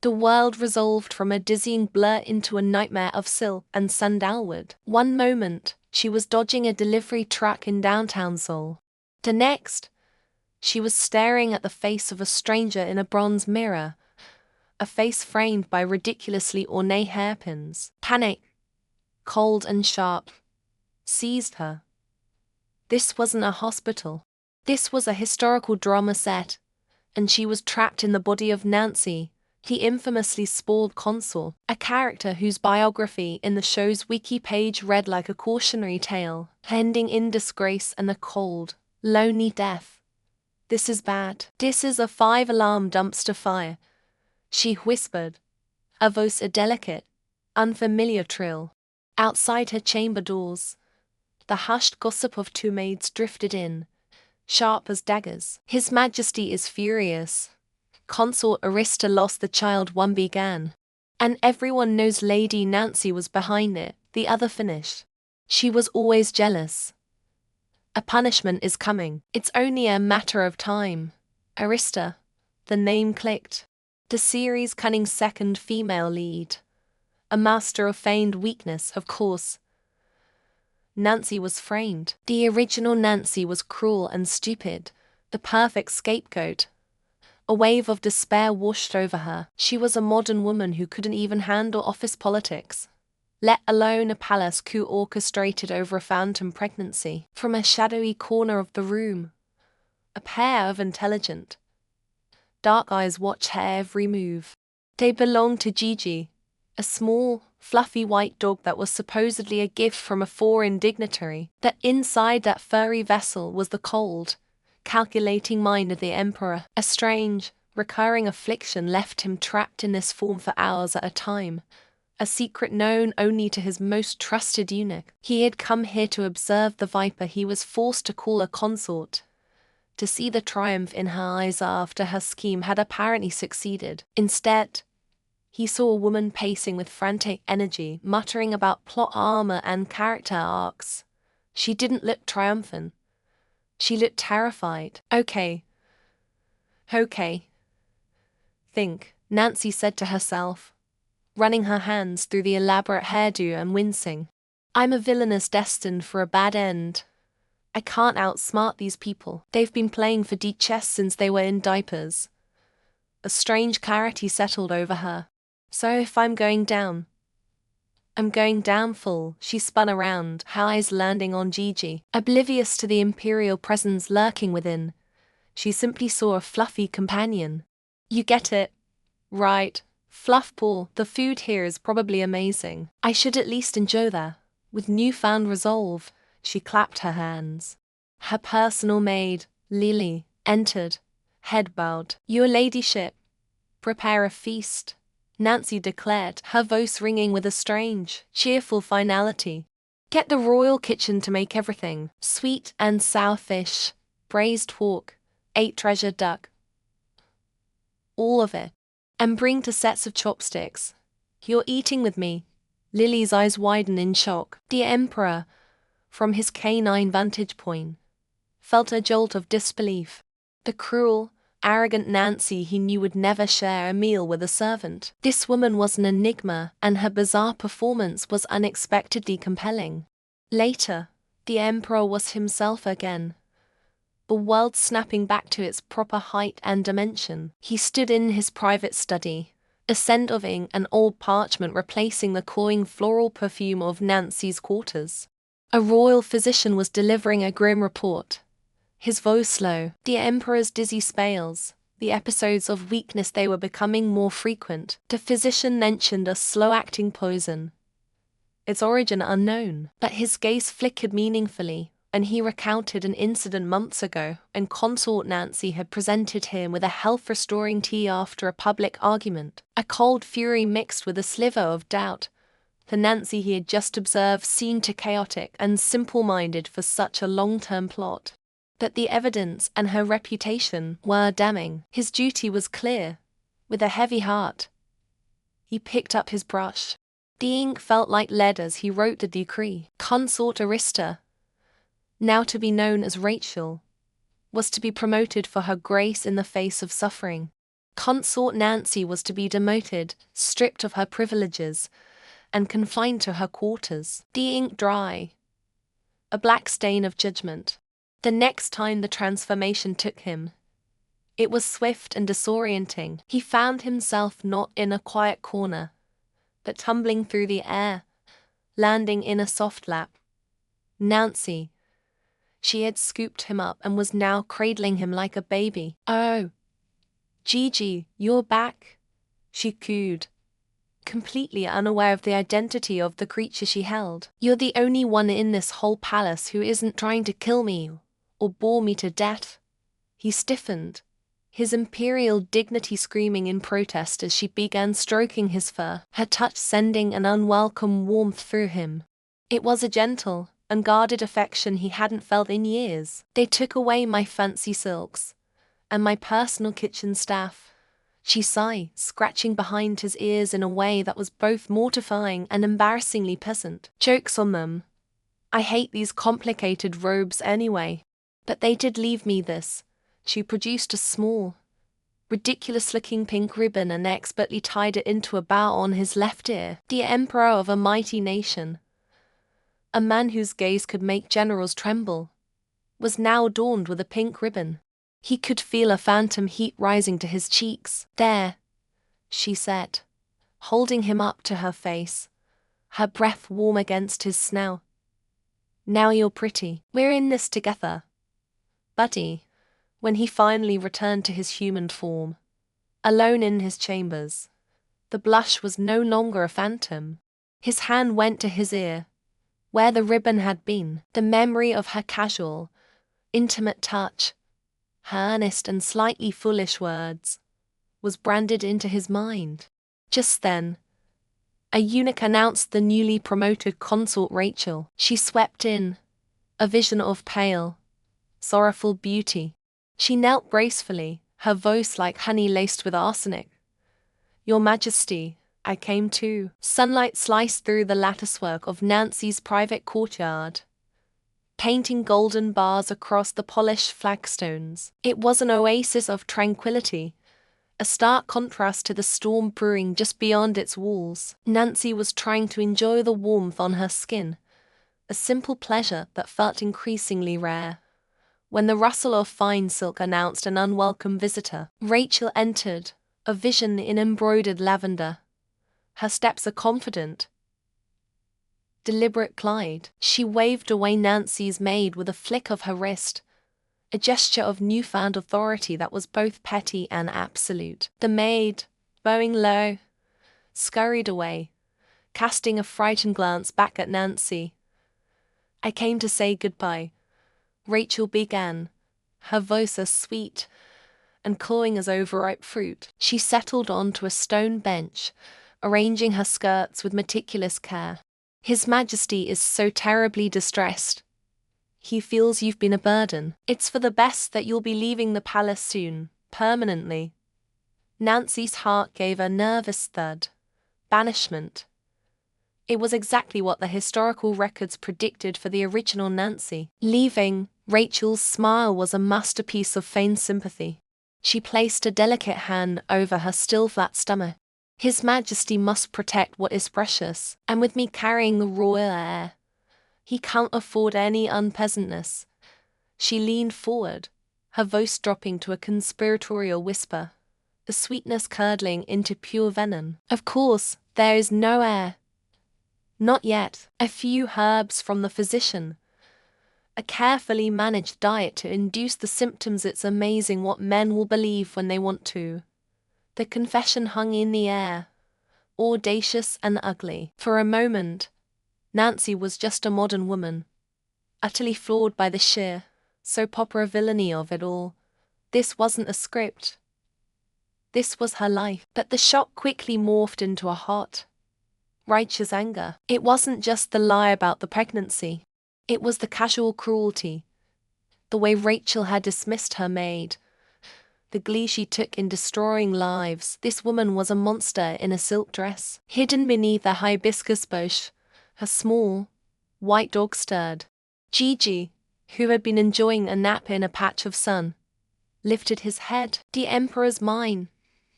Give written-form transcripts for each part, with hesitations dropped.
The world resolved from a dizzying blur into a nightmare of silk and sandalwood. One moment, she was dodging a delivery truck in downtown Seoul. The next, she was staring at the face of a stranger in a bronze mirror, a face framed by ridiculously ornate hairpins. Panic, cold and sharp, seized her. This wasn't a hospital. This was a historical drama set, and she was trapped in the body of Nancy, the infamously spoiled Consort, a character whose biography in the show's wiki page read like a cautionary tale, ending in disgrace and a cold, lonely death. "This is bad. This is a 5-alarm dumpster fire," she whispered, a voice a delicate, unfamiliar trill. Outside her chamber doors, the hushed gossip of two maids drifted in, sharp as daggers. "His Majesty is furious. Consort Arista lost the child," one began. "And everyone knows Lady Nancy was behind it," the other finished. "She was always jealous. A punishment is coming. It's only a matter of time." Arista. The name clicked. The series' cunning second female lead. A master of feigned weakness, of course. Nancy was framed. The original Nancy was cruel and stupid, the perfect scapegoat. A wave of despair washed over her. She was a modern woman who couldn't even handle office politics, let alone a palace coup orchestrated over a phantom pregnancy. From a shadowy corner of the room, a pair of intelligent, dark eyes watched her every move. They belonged to Gigi, a small, fluffy white dog that was supposedly a gift from a foreign dignitary. That inside that furry vessel was the cold, calculating mind of the emperor. A strange, recurring affliction left him trapped in this form for hours at a time, a secret known only to his most trusted eunuch. He had come here to observe the viper he was forced to call a consort, to see the triumph in her eyes after her scheme had apparently succeeded. Instead, he saw a woman pacing with frantic energy, muttering about plot armor and character arcs. She didn't look triumphant. She looked terrified. Okay, think, Nancy said to herself, running her hands through the elaborate hairdo and wincing. "I'm a villainess destined for a bad end. I can't outsmart these people. They've been playing for D chess since they were in diapers." A strange clarity settled over her. "So if I'm going down, I'm going down full." She spun around, her eyes landing on Gigi. Oblivious to the imperial presence lurking within, she simply saw a fluffy companion. "You get it, right? Fluffball, the food here is probably amazing. I should at least enjoy that." With newfound resolve, she clapped her hands. Her personal maid, Lily, entered, head bowed. "Your ladyship, prepare a feast," Nancy declared, her voice ringing with a strange, cheerful finality. "Get the royal kitchen to make everything. Sweet and sour fish, braised pork, 8 treasured duck. All of it. And bring 2 sets of chopsticks. You're eating with me." Lily's eyes widened in shock. The emperor, from his canine vantage point, felt a jolt of disbelief. The cruel, arrogant Nancy he knew would never share a meal with a servant. This woman was an enigma, and her bizarre performance was unexpectedly compelling. Later, the emperor was himself again, the world snapping back to its proper height and dimension. He stood in his private study, a scent of ink and old parchment replacing the cloying floral perfume of Nancy's quarters. A royal physician was delivering a grim report, his voice low. The emperor's dizzy spells, the episodes of weakness, they were becoming more frequent. The physician mentioned a slow-acting poison, its origin unknown, but his gaze flickered meaningfully, and he recounted an incident months ago, and Consort Nancy had presented him with a health-restoring tea after a public argument. A cold fury mixed with a sliver of doubt. The Nancy he had just observed seemed too chaotic and simple-minded for such a long-term plot. But the evidence and her reputation were damning. His duty was clear. With a heavy heart, he picked up his brush. The ink felt like lead as he wrote the decree. Consort Arista, now to be known as Rachel, was to be promoted for her grace in the face of suffering. Consort Nancy was to be demoted, stripped of her privileges, and confined to her quarters. The ink dry. A black stain of judgment. The next time the transformation took him, it was swift and disorienting. He found himself not in a quiet corner, but tumbling through the air, landing in a soft lap. Nancy. She had scooped him up and was now cradling him like a baby. "Oh, Gigi, you're back," she cooed, completely unaware of the identity of the creature she held. "You're the only one in this whole palace who isn't trying to kill me or bore me to death." He stiffened, his imperial dignity screaming in protest as she began stroking his fur, her touch sending an unwelcome warmth through him. It was a gentle, unguarded affection he hadn't felt in years. "They took away my fancy silks and my personal kitchen staff," she sighed, scratching behind his ears in a way that was both mortifying and embarrassingly pleasant. "Jokes on them. I hate these complicated robes anyway. But they did leave me this." She produced a small, ridiculous-looking pink ribbon and expertly tied it into a bow on his left ear. The emperor of a mighty nation, a man whose gaze could make generals tremble, was now adorned with a pink ribbon. He could feel a phantom heat rising to his cheeks. "There," she said, holding him up to her face, her breath warm against his snout. "Now you're pretty. We're in this together, buddy." When he finally returned to his human form, alone in his chambers, the blush was no longer a phantom. His hand went to his ear, where the ribbon had been. The memory of her casual, intimate touch, her earnest and slightly foolish words, was branded into his mind. Just then, a eunuch announced the newly promoted consort Rachel. She swept in, a vision of pale, sorrowful beauty. She knelt gracefully, her voice like honey laced with arsenic. "Your Majesty, I came too." Sunlight sliced through the latticework of Nancy's private courtyard, painting golden bars across the polished flagstones. It was an oasis of tranquility, a stark contrast to the storm brewing just beyond its walls. Nancy was trying to enjoy the warmth on her skin, a simple pleasure that felt increasingly rare, when the rustle of fine silk announced an unwelcome visitor. Rachel entered, a vision in embroidered lavender, her steps a confident, deliberate glide. She waved away Nancy's maid with a flick of her wrist, a gesture of newfound authority that was both petty and absolute. The maid, bowing low, scurried away, casting a frightened glance back at Nancy. "I came to say goodbye," Rachel began, her voice as sweet and cloying as overripe fruit. She settled onto a stone bench, arranging her skirts with meticulous care. "His Majesty is so terribly distressed. He feels you've been a burden. It's for the best that you'll be leaving the palace soon, permanently." Nancy's heart gave a nervous thud. Banishment. It was exactly what the historical records predicted for the original Nancy. Leaving, Rachel's smile was a masterpiece of feigned sympathy. She placed a delicate hand over her still flat stomach. "His Majesty must protect what is precious, and with me carrying the royal heir, he can't afford any unpleasantness." She leaned forward, her voice dropping to a conspiratorial whisper, the sweetness curdling into pure venom. "Of course, there is no heir. Not yet. A few herbs from the physician, a carefully managed diet to induce the symptoms. It's amazing what men will believe when they want to." The confession hung in the air, audacious and ugly. For a moment, Nancy was just a modern woman, utterly flawed by the sheer, soap opera villainy of it all. This wasn't a script. This was her life. But the shock quickly morphed into a hot, righteous anger. It wasn't just the lie about the pregnancy. It was the casual cruelty, the way Rachel had dismissed her maid, the glee she took in destroying lives. This woman was a monster in a silk dress. Hidden beneath a hibiscus bush, her small, white dog stirred. Gigi, who had been enjoying a nap in a patch of sun, lifted his head. "The Emperor's mine,"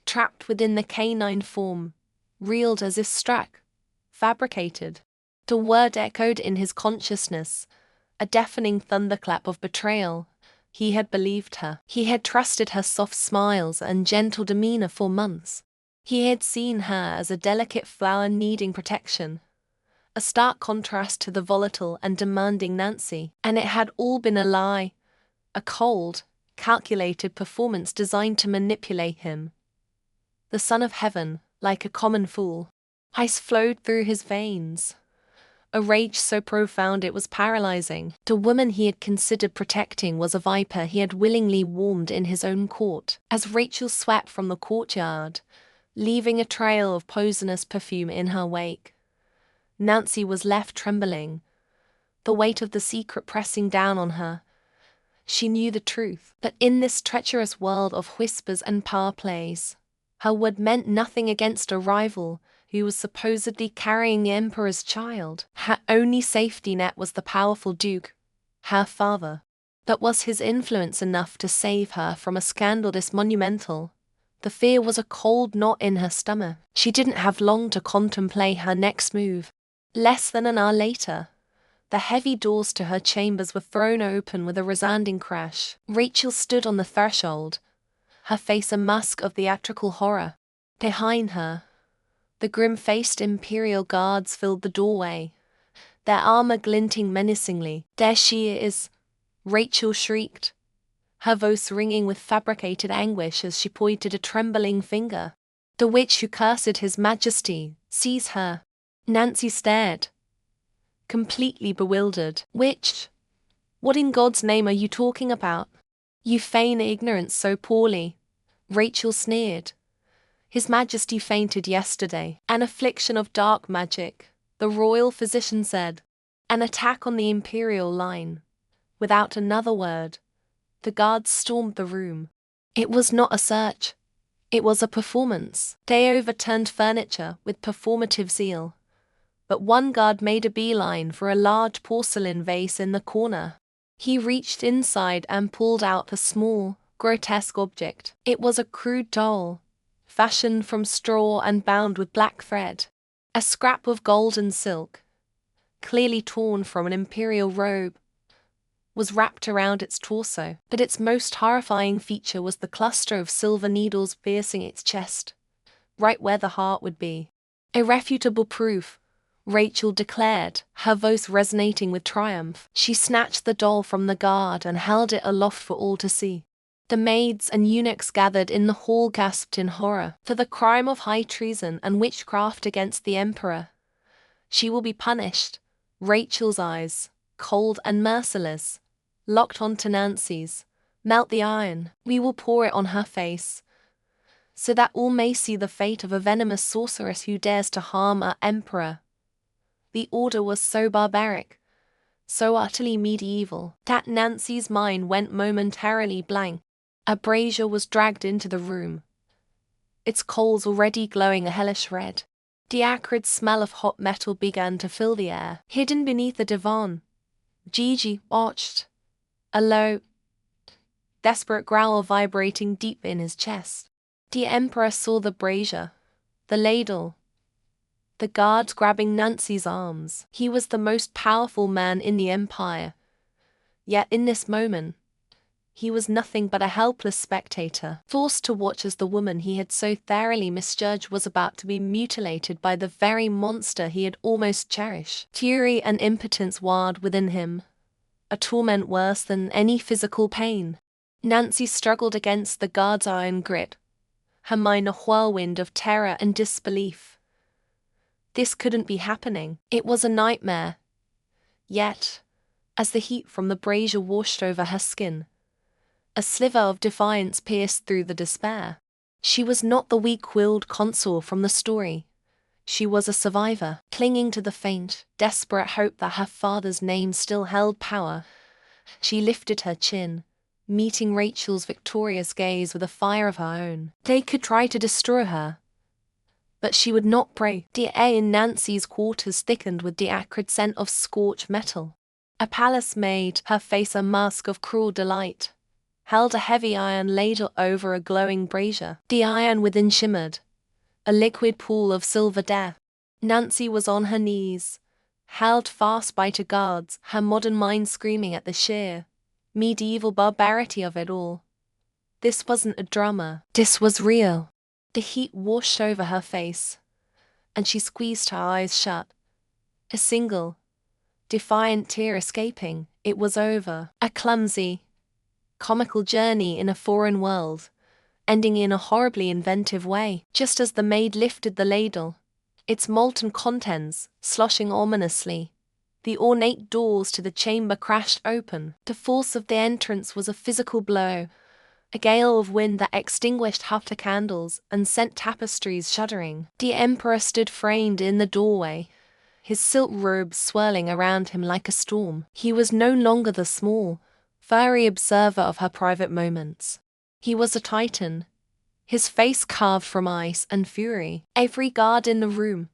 trapped within the canine form, reeled as if struck, fabricated. The word echoed in his consciousness, a deafening thunderclap of betrayal. He had believed her. He had trusted her soft smiles and gentle demeanor for months. He had seen her as a delicate flower needing protection, a stark contrast to the volatile and demanding Nancy. And it had all been a lie, a cold, calculated performance designed to manipulate him. The son of heaven, like a common fool. Ice flowed through his veins, a rage so profound it was paralyzing. The woman he had considered protecting was a viper he had willingly warmed in his own court. As Rachel swept from the courtyard, leaving a trail of poisonous perfume in her wake, Nancy was left trembling, the weight of the secret pressing down on her. She knew the truth, but in this treacherous world of whispers and power plays, her word meant nothing against a rival who was supposedly carrying the emperor's child. Her only safety net was the powerful duke, her father. But was his influence enough to save her from a scandal this monumental? The fear was a cold knot in her stomach. She didn't have long to contemplate her next move. Less than an hour later, the heavy doors to her chambers were thrown open with a resounding crash. Rachel stood on the threshold, her face a mask of theatrical horror. Behind her, the grim-faced imperial guards filled the doorway, their armor glinting menacingly. "There she is!" Rachel shrieked, her voice ringing with fabricated anguish as she pointed a trembling finger. "The witch who cursed his majesty, seize her!" Nancy stared, completely bewildered. "Witch? What in God's name are you talking about? You feign ignorance so poorly," Rachel sneered. "His Majesty fainted yesterday. An affliction of dark magic," the royal physician said. "An attack on the imperial line." Without another word, the guards stormed the room. It was not a search. It was a performance. They overturned furniture with performative zeal. But one guard made a beeline for a large porcelain vase in the corner. He reached inside and pulled out a small, grotesque object. It was a crude doll, fashioned from straw and bound with black thread. A scrap of golden silk, clearly torn from an imperial robe, was wrapped around its torso. But its most horrifying feature was the cluster of silver needles piercing its chest, right where the heart would be. "Irrefutable proof," Rachel declared, her voice resonating with triumph. She snatched the doll from the guard and held it aloft for all to see. The maids and eunuchs gathered in the hall gasped in horror. "For the crime of high treason and witchcraft against the emperor, she will be punished." Rachel's eyes, cold and merciless, locked onto Nancy's. "Melt the iron. We will pour it on her face, so that all may see the fate of a venomous sorceress who dares to harm our emperor." The order was so barbaric, so utterly medieval, that Nancy's mind went momentarily blank. A brazier was dragged into the room, its coals already glowing a hellish red. The acrid smell of hot metal began to fill the air. Hidden beneath the divan, Gigi watched, a low, desperate growl vibrating deep in his chest. The emperor saw the brazier, the ladle, the guards grabbing Nancy's arms. He was the most powerful man in the empire. Yet in this moment, he was nothing but a helpless spectator, forced to watch as the woman he had so thoroughly misjudged was about to be mutilated by the very monster he had almost cherished. Fury and impotence warred within him, a torment worse than any physical pain. Nancy struggled against the guard's iron grip, her mind a whirlwind of terror and disbelief. This couldn't be happening. It was a nightmare. Yet, as the heat from the brazier washed over her skin, a sliver of defiance pierced through the despair. She was not the weak-willed Consort from the story. She was a survivor, clinging to the faint, desperate hope that her father's name still held power. She lifted her chin, meeting Rachel's victorious gaze with a fire of her own. They could try to destroy her, but she would not break. The air in Nancy's quarters thickened with the acrid scent of scorched metal. A palace maid, her face a mask of cruel delight, held a heavy iron ladle over a glowing brazier. The iron within shimmered, a liquid pool of silver death. Nancy was on her knees, held fast by two guards, her modern mind screaming at the sheer, medieval barbarity of it all. This wasn't a drama. This was real. The heat washed over her face, and she squeezed her eyes shut, a single, defiant tear escaping. It was over. A clumsy, comical journey in a foreign world, ending in a horribly inventive way. Just as the maid lifted the ladle, its molten contents sloshing ominously, the ornate doors to the chamber crashed open. The force of the entrance was a physical blow, a gale of wind that extinguished half the candles and sent tapestries shuddering. The emperor stood framed in the doorway, his silk robes swirling around him like a storm. He was no longer the small, furry observer of her private moments. He was a titan, his face carved from ice and fury. Every guard in the room,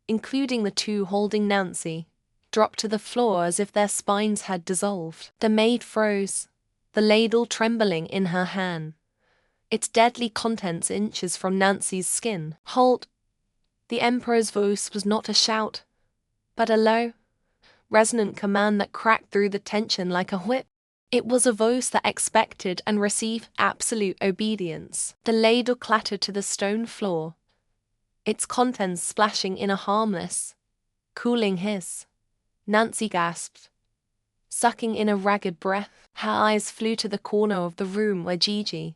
including the two holding Nancy, dropped to the floor as if their spines had dissolved. The maid froze, the ladle trembling in her hand, its deadly contents inches from Nancy's skin. "Halt!" The emperor's voice was not a shout, but a low, resonant command that cracked through the tension like a whip. It was a voice that expected and received absolute obedience. The ladle clattered to the stone floor, its contents splashing in a harmless, cooling hiss. Nancy gasped, sucking in a ragged breath. Her eyes flew to the corner of the room where Gigi,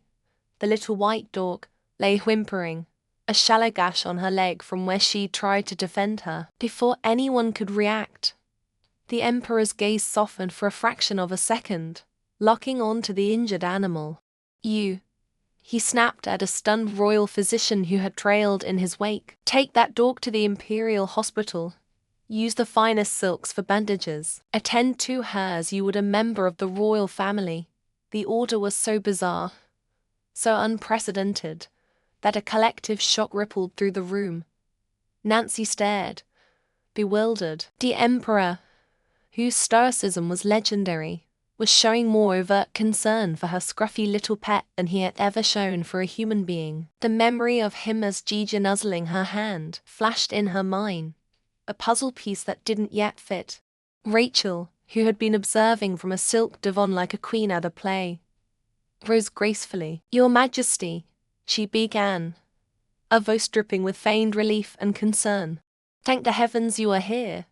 the little white dog, lay whimpering, a shallow gash on her leg from where she tried to defend her. Before anyone could react, the emperor's gaze softened for a fraction of a second, locking on to the injured animal. "You," he snapped at a stunned royal physician who had trailed in his wake. "Take that dog to the imperial hospital. Use the finest silks for bandages. Attend to her as you would a member of the royal family." The order was so bizarre, so unprecedented, that a collective shock rippled through the room. Nancy stared, bewildered. The emperor, whose stoicism was legendary, was showing more overt concern for her scruffy little pet than he had ever shown for a human being. The memory of him as Gigi nuzzling her hand flashed in her mind, a puzzle piece that didn't yet fit. Rachel, who had been observing from a silk divan like a queen at a play, rose gracefully. "Your Majesty," she began, a voice dripping with feigned relief and concern. "Thank the heavens you are here.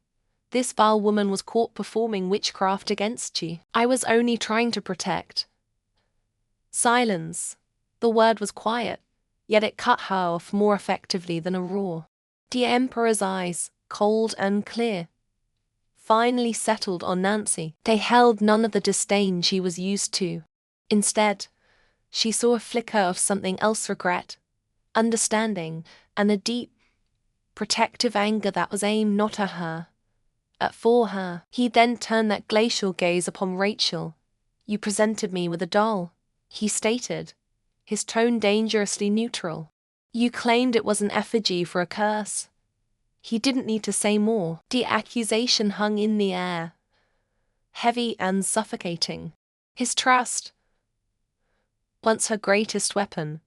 This vile woman was caught performing witchcraft against you. I was only trying to protect." Silence. The word was quiet, yet it cut her off more effectively than a roar. The emperor's eyes, cold and clear, finally settled on Nancy. They held none of the disdain she was used to. Instead, she saw a flicker of something else: regret, understanding, and a deep, protective anger that was aimed not at her, for her. He then turned that glacial gaze upon Rachel. "You presented me with a doll," he stated, his tone dangerously neutral. "You claimed it was an effigy for a curse." He didn't need to say more. The accusation hung in the air, heavy and suffocating. His trust, once her greatest weapon,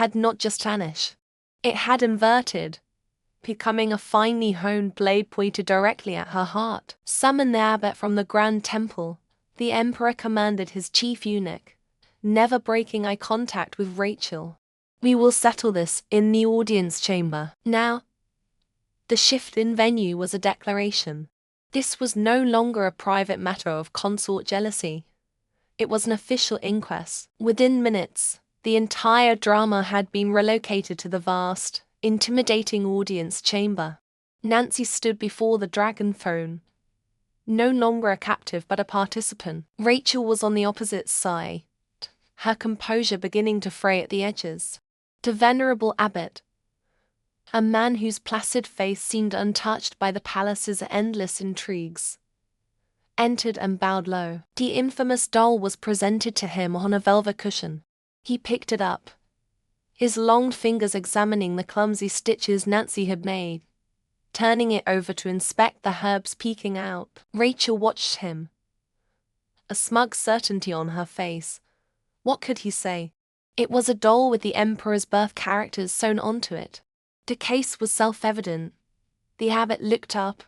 had not just vanished. It had inverted, becoming a finely honed blade pointed directly at her heart. "Summon the abbot from the grand temple," the emperor commanded his chief eunuch, never breaking eye contact with Rachel. "We will settle this in the audience chamber." Now, the shift in venue was a declaration. This was no longer a private matter of consort jealousy. It was an official inquest. Within minutes, the entire drama had been relocated to the vast, intimidating audience chamber. Nancy stood before the dragon throne, no longer a captive but a participant. Rachel was on the opposite side, her composure beginning to fray at the edges. The venerable abbot, a man whose placid face seemed untouched by the palace's endless intrigues, entered and bowed low. The infamous doll was presented to him on a velvet cushion. He picked it up, his long fingers examining the clumsy stitches Nancy had made, turning it over to inspect the herbs peeking out. Rachel watched him, a smug certainty on her face, What could he say? It was a doll with the Emperor's birth characters sewn onto it. The case was self-evident. The abbot looked up,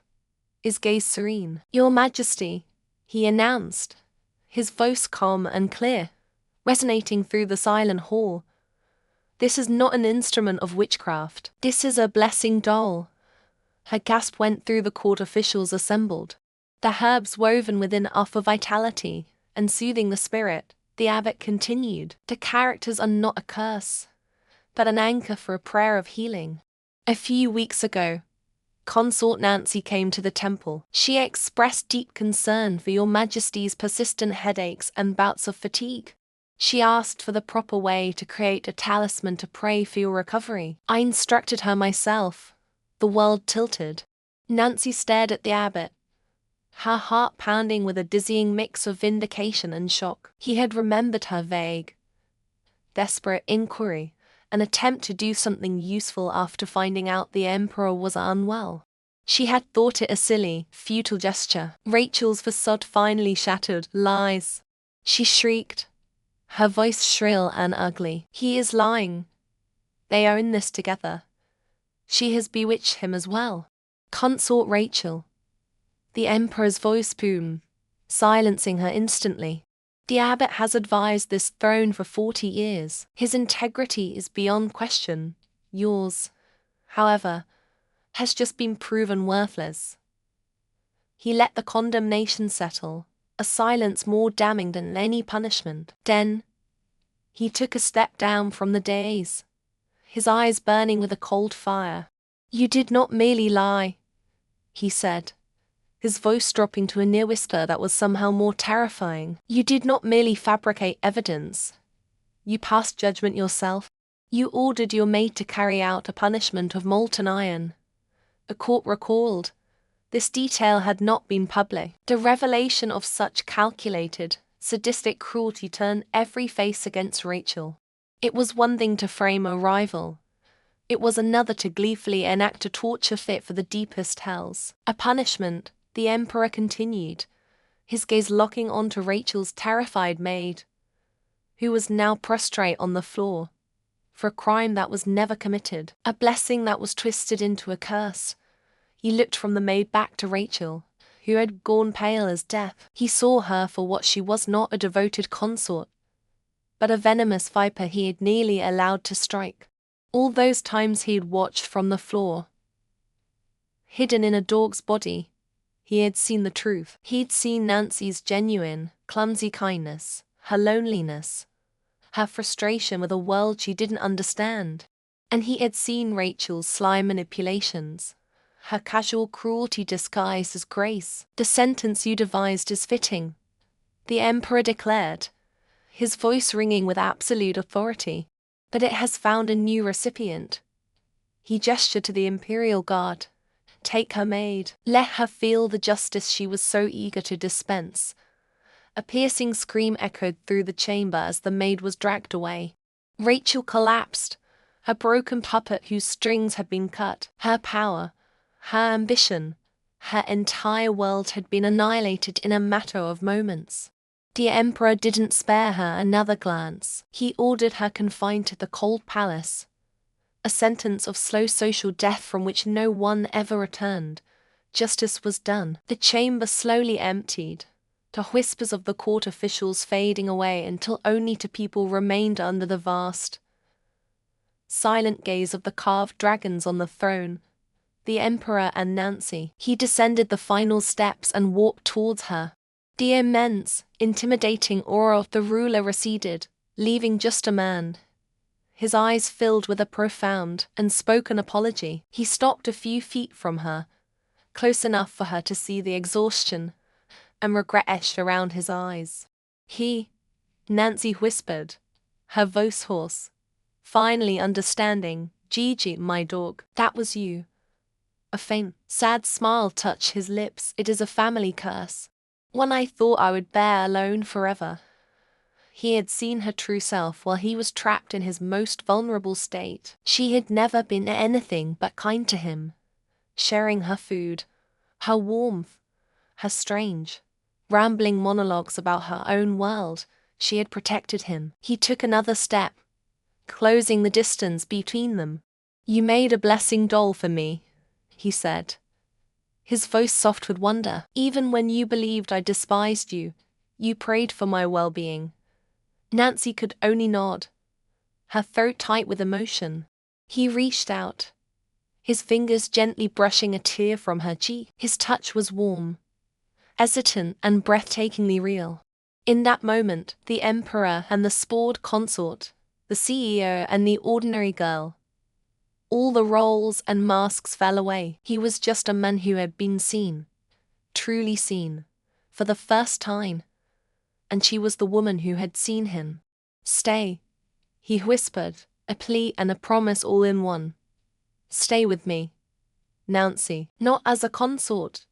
his gaze serene. "Your Majesty," he announced, his voice calm and clear, resonating through the silent hall. "This is not an instrument of witchcraft. This is a blessing doll." Her gasp went through the court officials assembled. The herbs woven within are for vitality and soothing the spirit. The abbot continued, "The characters are not a curse, but an anchor for a prayer of healing. A few weeks ago, Consort Nancy came to the temple. She expressed deep concern for your Majesty's persistent headaches and bouts of fatigue. She asked for the proper way to create a talisman to pray for your recovery. I instructed her myself." The world tilted. Nancy stared at the abbot, her heart pounding with a dizzying mix of vindication and shock. He had remembered her vague, desperate inquiry, an attempt to do something useful after finding out the Emperor was unwell. She had thought it a silly, futile gesture. Rachel's facade finally shattered. "Lies!" she shrieked, her voice shrill and ugly. "He is lying. They are in this together. She has bewitched him as well." Consort Rachel. The Emperor's voice boomed, silencing her instantly. "The abbot has advised this throne for 40 years. His integrity is beyond question. Yours, however, has just been proven worthless." He let the condemnation settle, a silence more damning than any punishment. Then, he took a step down from the dais, his eyes burning with a cold fire. "You did not merely lie," he said, his voice dropping to a near whisper that was somehow more terrifying. "You did not merely fabricate evidence. You passed judgment yourself. You ordered your maid to carry out a punishment of molten iron." A court recalled, this detail had not been public. The revelation of such calculated, sadistic cruelty turned every face against Rachel. It was one thing to frame a rival. It was another to gleefully enact a torture fit for the deepest hells. "A punishment," the Emperor continued, his gaze locking onto Rachel's terrified maid, who was now prostrate on the floor, for a crime that was never committed. "A blessing that was twisted into a curse." He looked from the maid back to Rachel, who had gone pale as death. He saw her for what she was, not a devoted consort, but a venomous viper he had nearly allowed to strike. All those times he had watched from the floor, hidden in a dog's body, he had seen the truth. He'd seen Nancy's genuine, clumsy kindness, her loneliness, her frustration with a world she didn't understand. And he had seen Rachel's sly manipulations, her casual cruelty disguised as grace. "The sentence you devised is fitting," the Emperor declared, his voice ringing with absolute authority. "But it has found a new recipient." He gestured to the Imperial Guard. "Take her maid. Let her feel the justice she was so eager to dispense." A piercing scream echoed through the chamber as the maid was dragged away. Rachel collapsed, her broken puppet whose strings had been cut. Her power, her ambition, her entire world had been annihilated in a matter of moments. The Emperor didn't spare her another glance. He ordered her confined to the cold palace, a sentence of slow social death from which no one ever returned. Justice was done. The chamber slowly emptied, the whispers of the court officials fading away until only two people remained under the vast, silent gaze of the carved dragons on the throne, the Emperor and Nancy. He descended the final steps and walked towards her. The immense, intimidating aura of the ruler receded, leaving just a man, his eyes filled with a profound, unspoken apology. He stopped a few feet from her, close enough for her to see the exhaustion and regret etched around his eyes. Nancy whispered, her voice hoarse, finally understanding. "Gigi, my dog, that was you." A faint, sad smile touched his lips. "It is a family curse, one I thought I would bear alone forever." He had seen her true self while he was trapped in his most vulnerable state. She had never been anything but kind to him, sharing her food, her warmth, her strange, rambling monologues about her own world. She had protected him. He took another step, closing the distance between them. "You made a blessing doll for me," he said, his voice soft with wonder. "Even when you believed I despised you, you prayed for my well-being." Nancy could only nod, her throat tight with emotion. He reached out, his fingers gently brushing a tear from her cheek. His touch was warm, hesitant, and breathtakingly real. In that moment, the emperor and the spoiled consort, the CEO and the ordinary girl, all the roles and masks fell away. He was just a man who had been seen, truly seen, for the first time. And she was the woman who had seen him. "Stay," he whispered, a plea and a promise all in one. "Stay with me, Nancy, not as a consort,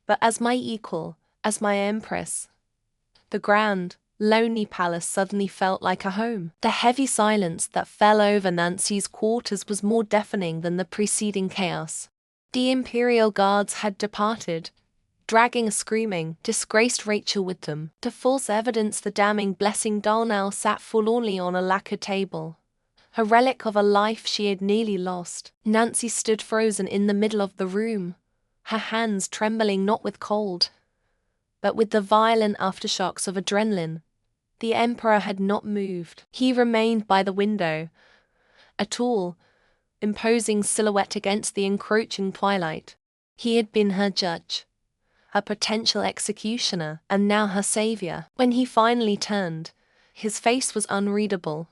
but as my equal, as my empress." The grand, lonely palace suddenly felt like a home. The heavy silence that fell over Nancy's quarters was more deafening than the preceding chaos. The imperial guards had departed, dragging a screaming, disgraced Rachel with them. To false evidence, the damning blessing doll now sat forlornly on a lacquered table, a relic of a life she had nearly lost. Nancy stood frozen in the middle of the room, her hands trembling not with cold, but with the violent aftershocks of adrenaline. The emperor had not moved. He remained by the window, a tall, imposing silhouette against the encroaching twilight. He had been her judge, her potential executioner, and now her savior. When he finally turned, his face was unreadable,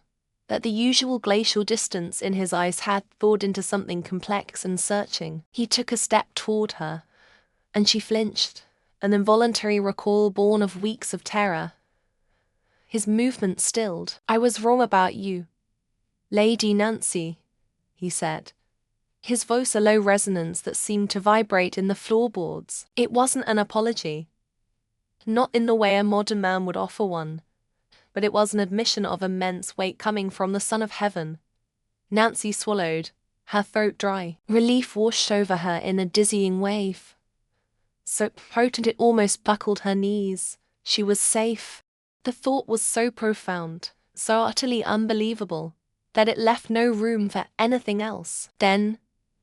but the usual glacial distance in his eyes had thawed into something complex and searching. He took a step toward her, and she flinched, an involuntary recoil born of weeks of terror. His movement stilled. "I was wrong about you, Lady Nancy," he said, his voice a low resonance that seemed to vibrate in the floorboards. It wasn't an apology, not in the way a modern man would offer one, but it was an admission of immense weight coming from the Son of Heaven. Nancy swallowed, her throat dry. Relief washed over her in a dizzying wave, so potent it almost buckled her knees. She was safe. The thought was so profound, so utterly unbelievable, that it left no room for anything else. Then,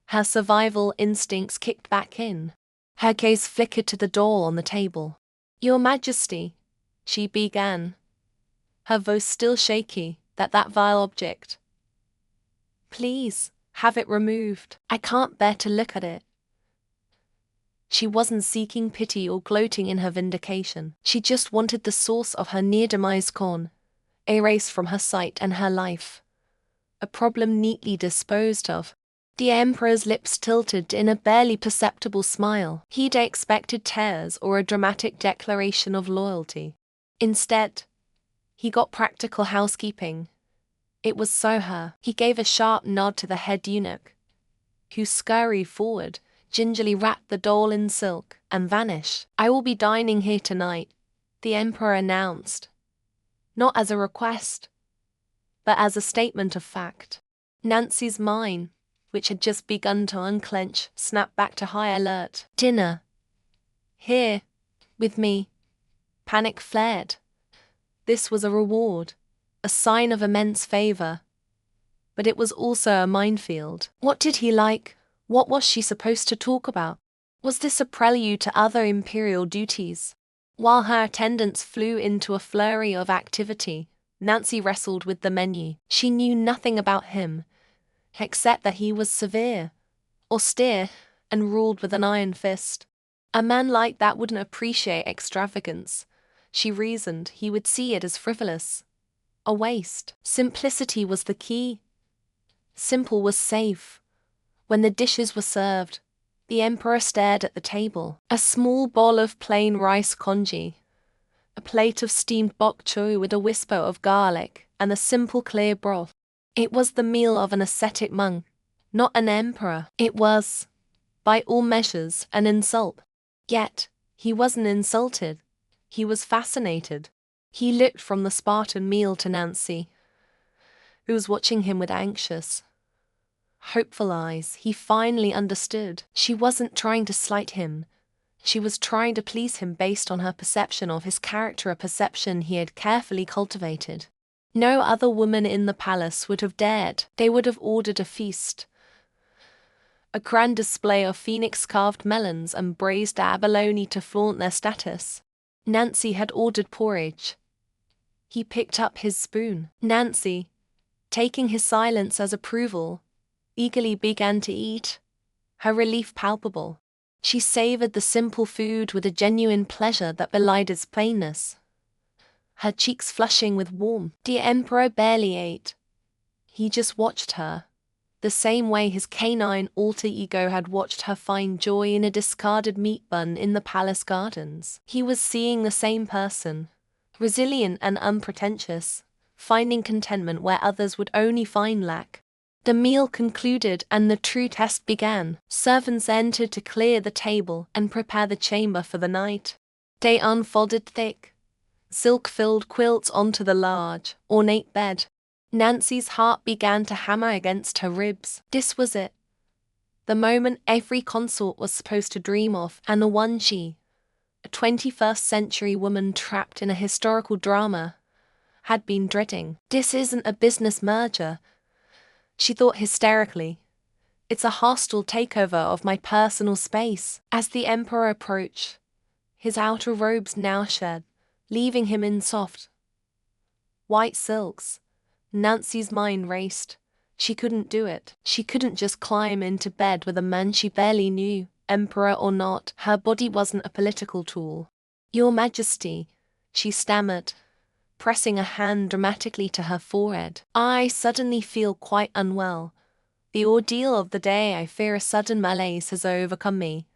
her survival instincts kicked back in. Her gaze flickered to the doll on the table. "Your Majesty," she began, her voice still shaky, that vile object. "Please, have it removed. I can't bear to look at it." She wasn't seeking pity or gloating in her vindication. She just wanted the source of her near-demise gone, erased from her sight and her life. A problem neatly disposed of. The emperor's lips tilted in a barely perceptible smile. He'd expected tears or a dramatic declaration of loyalty. Instead, he got practical housekeeping. It was so her. He gave a sharp nod to the head eunuch, who scurried forward, gingerly wrapped the doll in silk, and vanished. "I will be dining here tonight," the emperor announced, not as a request, but as a statement of fact. Nancy's mind, which had just begun to unclench, snapped back to high alert. "Dinner. Here. With me." Panic flared. This was a reward, a sign of immense favor. But it was also a minefield. What did he like? What was she supposed to talk about? Was this a prelude to other imperial duties? While her attendants flew into a flurry of activity, Nancy wrestled with the menu. She knew nothing about him, except that he was severe, austere, and ruled with an iron fist. A man like that wouldn't appreciate extravagance. She reasoned he would see it as frivolous, a waste. Simplicity was the key. Simple was safe. When the dishes were served, the emperor stared at the table. A small bowl of plain rice congee, a plate of steamed bok choy with a whisper of garlic, and a simple clear broth. It was the meal of an ascetic monk, not an emperor. It was, by all measures, an insult. Yet, he wasn't insulted. He was fascinated. He looked from the Spartan meal to Nancy, who was watching him with anxious, hopeful eyes. He finally understood. She wasn't trying to slight him. She was trying to please him based on her perception of his character, a perception he had carefully cultivated. No other woman in the palace would have dared. They would have ordered a feast. A grand display of phoenix-carved melons and braised abalone to flaunt their status. Nancy had ordered porridge. He picked up his spoon. Nancy, taking his silence as approval, eagerly began to eat, her relief palpable. She savored the simple food with a genuine pleasure that belied its plainness, her cheeks flushing with warmth. The emperor barely ate. He just watched her, the same way his canine alter ego had watched her find joy in a discarded meat bun in the palace gardens. He was seeing the same person, resilient and unpretentious, finding contentment where others would only find lack. The meal concluded and the true test began. Servants entered to clear the table and prepare the chamber for the night. They unfolded thick, silk-filled quilts onto the large, ornate bed. Nancy's heart began to hammer against her ribs. This was it. The moment every consort was supposed to dream of, and the one she, a 21st century woman trapped in a historical drama, had been dreading. This isn't a business merger, she thought hysterically. It's a hostile takeover of my personal space. As the emperor approached, his outer robes now shed, leaving him in soft, white silks, Nancy's mind raced. She couldn't do it. She couldn't just climb into bed with a man she barely knew, emperor or not. Her body wasn't a political tool. Your Majesty, she stammered, pressing a hand dramatically to her forehead. I suddenly feel quite unwell. The ordeal of the day, I fear a sudden malaise has overcome me.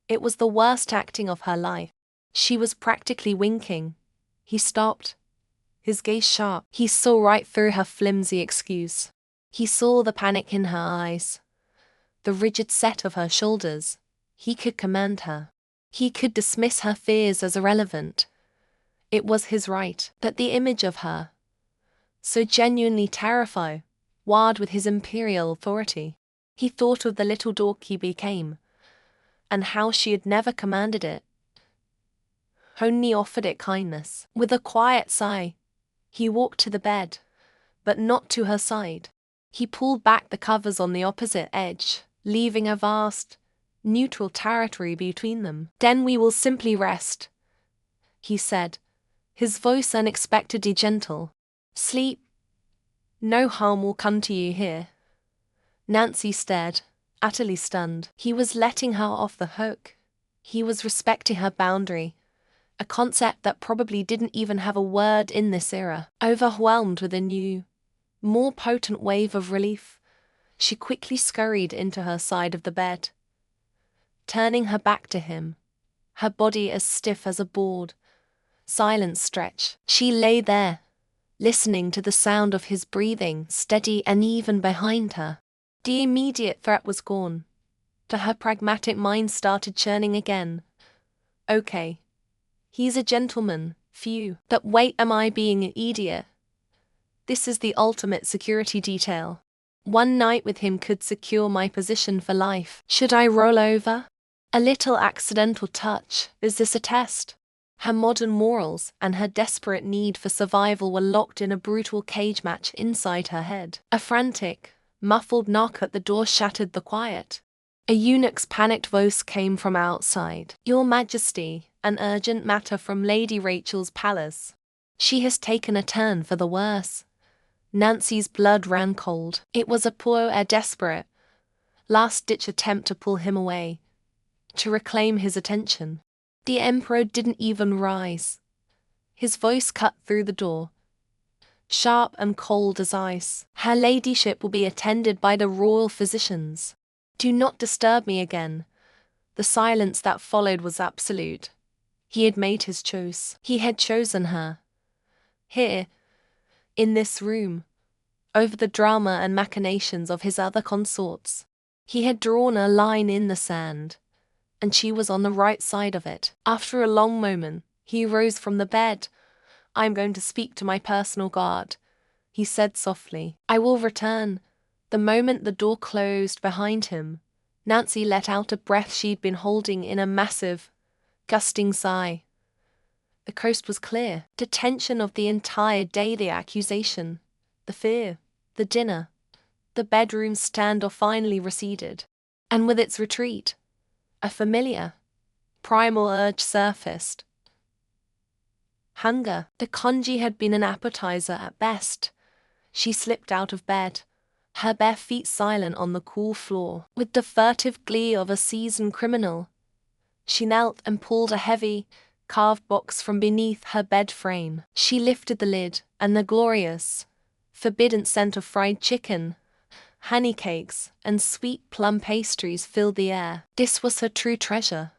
It was the worst acting of her life. She was practically winking. He stopped, his gaze sharp. He saw right through her flimsy excuse. He saw the panic in her eyes, the rigid set of her shoulders. He could command her. He could dismiss her fears as irrelevant. It was his right. But the image of her, so genuinely terrified, warred with his imperial authority. He thought of the little dog he became, and how she had never commanded it, only offered it kindness. With a quiet sigh, he walked to the bed, but not to her side. He pulled back the covers on the opposite edge, leaving a vast, neutral territory between them. Then we will simply rest, he said, his voice unexpectedly gentle. Sleep. No harm will come to you here. Nancy stared, utterly stunned. He was letting her off the hook. He was respecting her boundary, a concept that probably didn't even have a word in this era. Overwhelmed with a new, more potent wave of relief, she quickly scurried into her side of the bed, turning her back to him, her body as stiff as a board. Silence stretched. She lay there, listening to the sound of his breathing, steady and even behind her. The immediate threat was gone. Her pragmatic mind started churning again. Okay. He's a gentleman, phew. But wait, am I being an idiot? This is the ultimate security detail. One night with him could secure my position for life. Should I roll over? A little accidental touch. Is this a test? Her modern morals and her desperate need for survival were locked in a brutal cage match inside her head. A frantic, muffled knock at the door shattered the quiet. A eunuch's panicked voice came from outside. Your Majesty, an urgent matter from Lady Rachel's palace. She has taken a turn for the worse. Nancy's blood ran cold. It was a poor desperate, last-ditch attempt to pull him away, to reclaim his attention. The emperor didn't even rise. His voice cut through the door, sharp and cold as ice. Her ladyship will be attended by the royal physicians. Do not disturb me again. The silence that followed was absolute. He had made his choice. He had chosen her. Here, in this room, over the drama and machinations of his other consorts. He had drawn a line in the sand, and she was on the right side of it. After a long moment, he rose from the bed. I'm going to speak to my personal guard, he said softly. I will return. The moment the door closed behind him, Nancy let out a breath she'd been holding in a massive, gusting sigh. The coast was clear. The tension of the entire day, the accusation, the fear, the dinner, the bedroom standoff finally receded. And with its retreat, a familiar, primal urge surfaced. Hunger. The congee had been an appetizer at best. She slipped out of bed, her bare feet silent on the cool floor. With the furtive glee of a seasoned criminal, she knelt and pulled a heavy, carved box from beneath her bed frame. She lifted the lid, and the glorious, forbidden scent of fried chicken, honey cakes, and sweet plum pastries filled the air. This was her true treasure,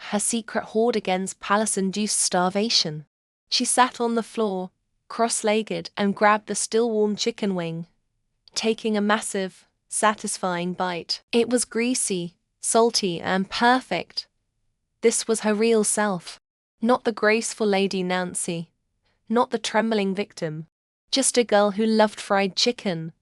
her secret hoard against palace-induced starvation. She sat on the floor, cross-legged, and grabbed the still-warm chicken wing, taking a massive, satisfying bite. It was greasy, salty, and perfect. This was her real self. Not the graceful Lady Nancy, not the trembling victim, just a girl who loved fried chicken.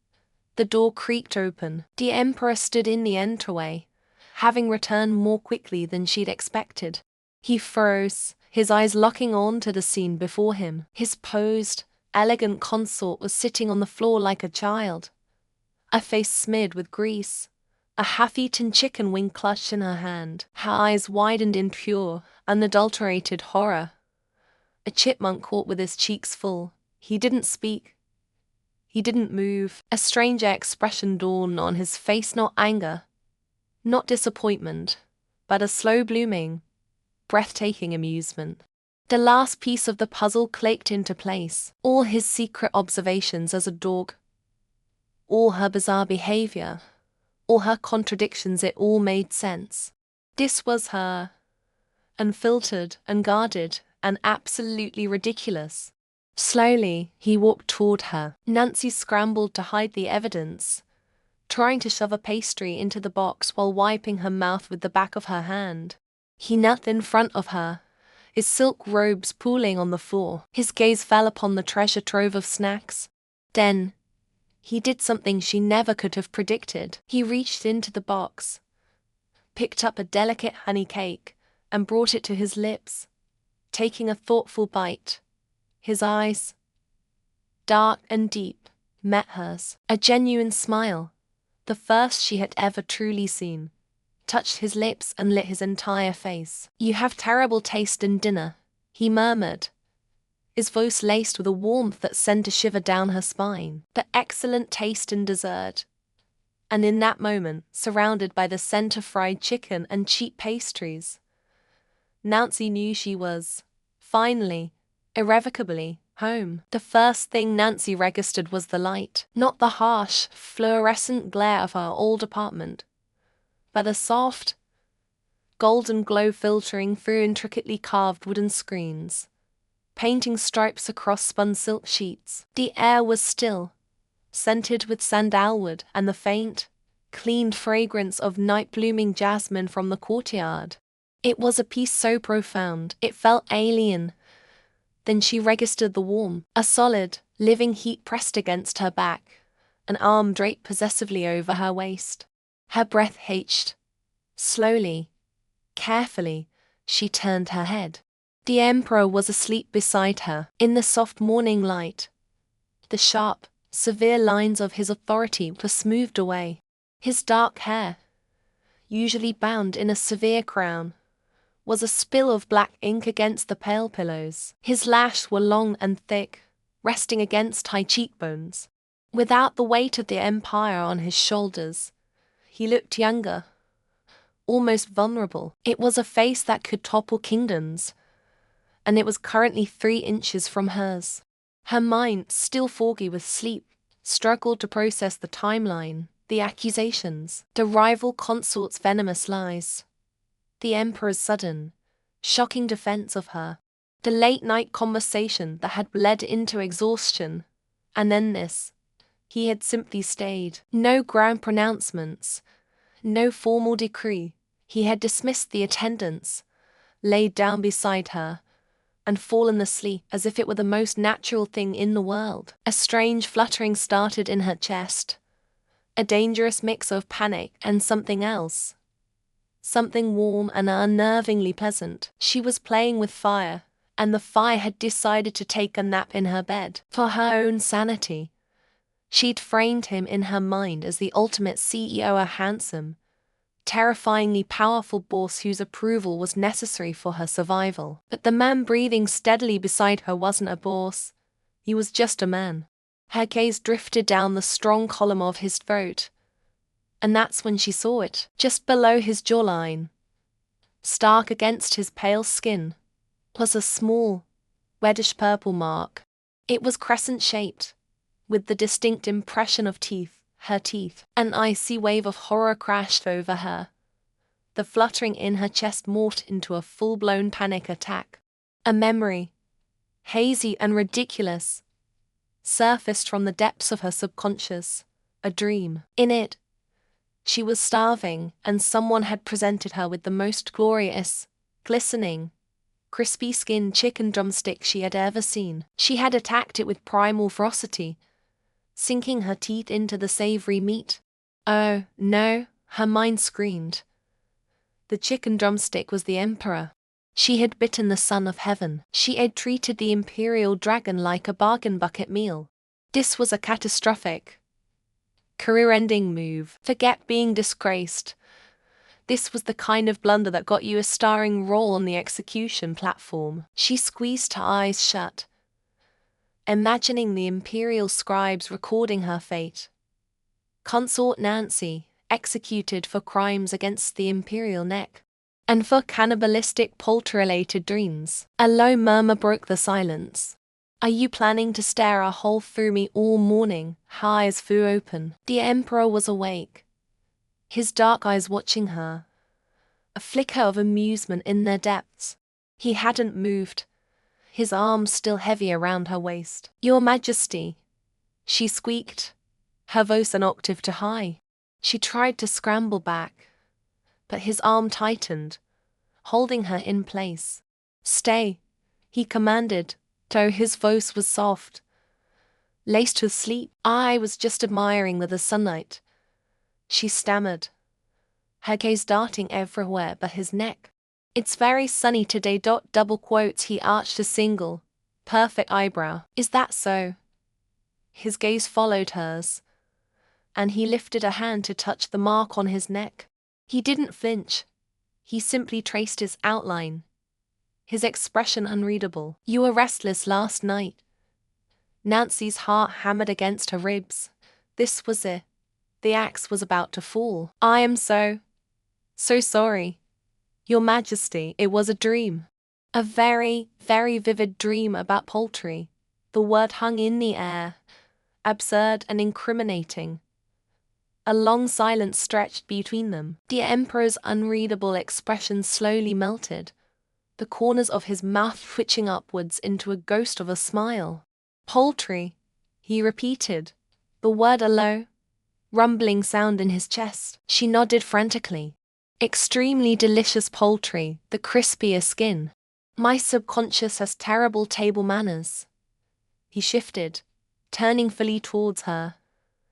The door creaked open. The Emperor stood in the entryway, having returned more quickly than she'd expected. He froze, his eyes locking on to the scene before him. His posed, elegant consort was sitting on the floor like a child, a face smeared with grease, a half-eaten chicken wing clutched in her hand. Her eyes widened in pure, unadulterated horror. A chipmunk caught with his cheeks full. He didn't speak. He didn't move. A strange expression dawned on his face, not anger, not disappointment, but a slow-blooming, breathtaking amusement. The last piece of the puzzle clicked into place. All his secret observations as a dog, all her bizarre behavior, all her contradictions, it all made sense. This was her, unfiltered, unguarded, and absolutely ridiculous. Slowly, he walked toward her. Nancy scrambled to hide the evidence, trying to shove a pastry into the box while wiping her mouth with the back of her hand. He knelt in front of her, his silk robes pooling on the floor. His gaze fell upon the treasure trove of snacks. Then, he did something she never could have predicted. He reached into the box, picked up a delicate honey cake, and brought it to his lips, taking a thoughtful bite. His eyes, dark and deep, met hers. A genuine smile, the first she had ever truly seen, touched his lips and lit his entire face. "You have terrible taste in dinner," he murmured, his voice laced with a warmth that sent a shiver down her spine. "But excellent taste in dessert." And in that moment, surrounded by the scent of fried chicken and cheap pastries, Nancy knew she was, finally, irrevocably, home. The first thing Nancy registered was the light. Not the harsh, fluorescent glare of her old apartment, but a soft, golden glow filtering through intricately carved wooden screens, painting stripes across spun silk sheets. The air was still, scented with sandalwood and the faint, clean fragrance of night-blooming jasmine from the courtyard. It was a peace so profound, it felt alien. Then she registered the warmth, a solid, living heat pressed against her back, an arm draped possessively over her waist. Her breath hitched. Slowly, carefully, she turned her head. The Emperor was asleep beside her. In the soft morning light, the sharp, severe lines of his authority were smoothed away. His dark hair, usually bound in a severe crown, was a spill of black ink against the pale pillows. His lashes were long and thick, resting against high cheekbones. Without the weight of the empire on his shoulders, he looked younger, almost vulnerable. It was a face that could topple kingdoms, and it was currently 3 inches from hers. Her mind, still foggy with sleep, struggled to process the timeline, the accusations, the rival consort's venomous lies, the Emperor's sudden, shocking defense of her, the late-night conversation that had bled into exhaustion, and then this. He had simply stayed. No grand pronouncements, no formal decree. He had dismissed the attendants, laid down beside her, and fallen asleep as if it were the most natural thing in the world. A strange fluttering started in her chest, a dangerous mix of panic and something else. something warm and unnervingly pleasant. She was playing with fire, and the fire had decided to take a nap in her bed. For her own sanity, she'd framed him in her mind as the ultimate CEO, a handsome, terrifyingly powerful boss whose approval was necessary for her survival. But the man breathing steadily beside her wasn't a boss. He was just a man. Her gaze drifted down the strong column of his throat, and that's when she saw it, just below his jawline, stark against his pale skin, was a small, reddish-purple mark. It was crescent-shaped, with the distinct impression of teeth, her teeth. An icy wave of horror crashed over her. The fluttering in her chest morphed into a full-blown panic attack. A memory, hazy and ridiculous, surfaced from the depths of her subconscious, a dream. In it, she was starving, and someone had presented her with the most glorious, glistening, crispy-skinned chicken drumstick she had ever seen. She had attacked it with primal ferocity, sinking her teeth into the savory meat. Oh, no, her mind screamed. The chicken drumstick was the emperor. She had bitten the son of heaven. She had treated the imperial dragon like a bargain bucket meal. This was a catastrophic, career-ending move. Forget being disgraced. This was the kind of blunder that got you a starring role on the execution platform. She squeezed her eyes shut, imagining the imperial scribes recording her fate. Consort Nancy, executed for crimes against the imperial neck, and for cannibalistic poultry-related dreams. A low murmur broke the silence. Are you planning to stare a hole through me all morning? Her eyes flew open. The emperor was awake, his dark eyes watching her, a flicker of amusement in their depths. He hadn't moved, his arms still heavy around her waist. Your Majesty, she squeaked, her voice an octave too high. She tried to scramble back, but his arm tightened, holding her in place. Stay, he commanded, though his voice was soft, laced with sleep. I was just admiring the sunlight, she stammered, her gaze darting everywhere but his neck. It's very sunny today. Double quotes. He arched a single, perfect eyebrow. Is that so? His gaze followed hers, and he lifted a hand to touch the mark on his neck. He didn't flinch. He simply traced its outline, his expression unreadable. You were restless last night. Nancy's heart hammered against her ribs. This was it. The axe was about to fall. I am so sorry, Your Majesty. It was a dream. A very, very vivid dream about poultry. The word hung in the air, absurd and incriminating. A long silence stretched between them. The emperor's unreadable expression slowly melted, the corners of his mouth twitching upwards into a ghost of a smile. Poultry, he repeated, the word a low, rumbling sound in his chest. She nodded frantically. Extremely delicious poultry, the crispier skin. My subconscious has terrible table manners. He shifted, turning fully towards her,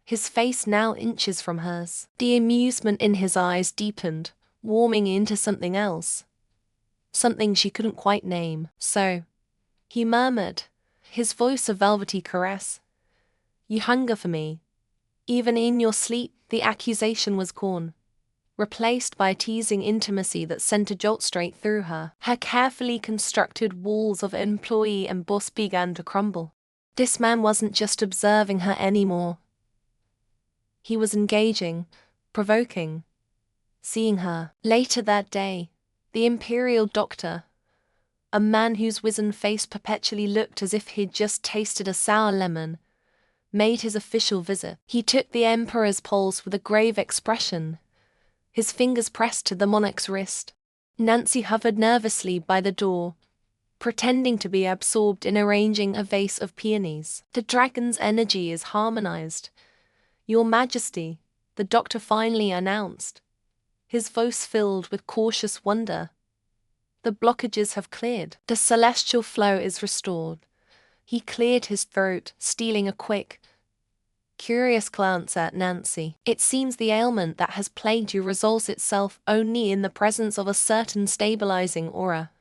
his face now inches from hers. The amusement in his eyes deepened, warming into something else. Something she couldn't quite name. So, he murmured, his voice a velvety caress. You hunger for me. Even in your sleep. The accusation was gone, replaced by a teasing intimacy that sent a jolt straight through her. Her carefully constructed walls of employee and boss began to crumble. This man wasn't just observing her anymore. He was engaging, provoking, seeing her. Later that day, the imperial doctor, a man whose wizened face perpetually looked as if he'd just tasted a sour lemon, made his official visit. He took the emperor's pulse with a grave expression, his fingers pressed to the monarch's wrist. Nancy hovered nervously by the door, pretending to be absorbed in arranging a vase of peonies. The dragon's energy is harmonized, Your Majesty, the doctor finally announced, his voice filled with cautious wonder. The blockages have cleared. The celestial flow is restored. He cleared his throat, stealing a quick, Curious glance at Nancy. It seems the ailment that has plagued you resolves itself only in the presence of a certain stabilizing aura.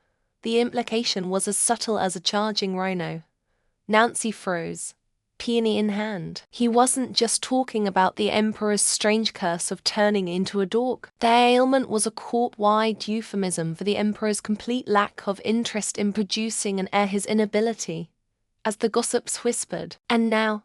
The implication was as subtle as a charging rhino. Nancy froze, peony in hand. He wasn't just talking about the Emperor's strange curse of turning into a dork. Their ailment was a court-wide euphemism for the Emperor's complete lack of interest in producing an heir, his inability, as the gossips whispered. And now,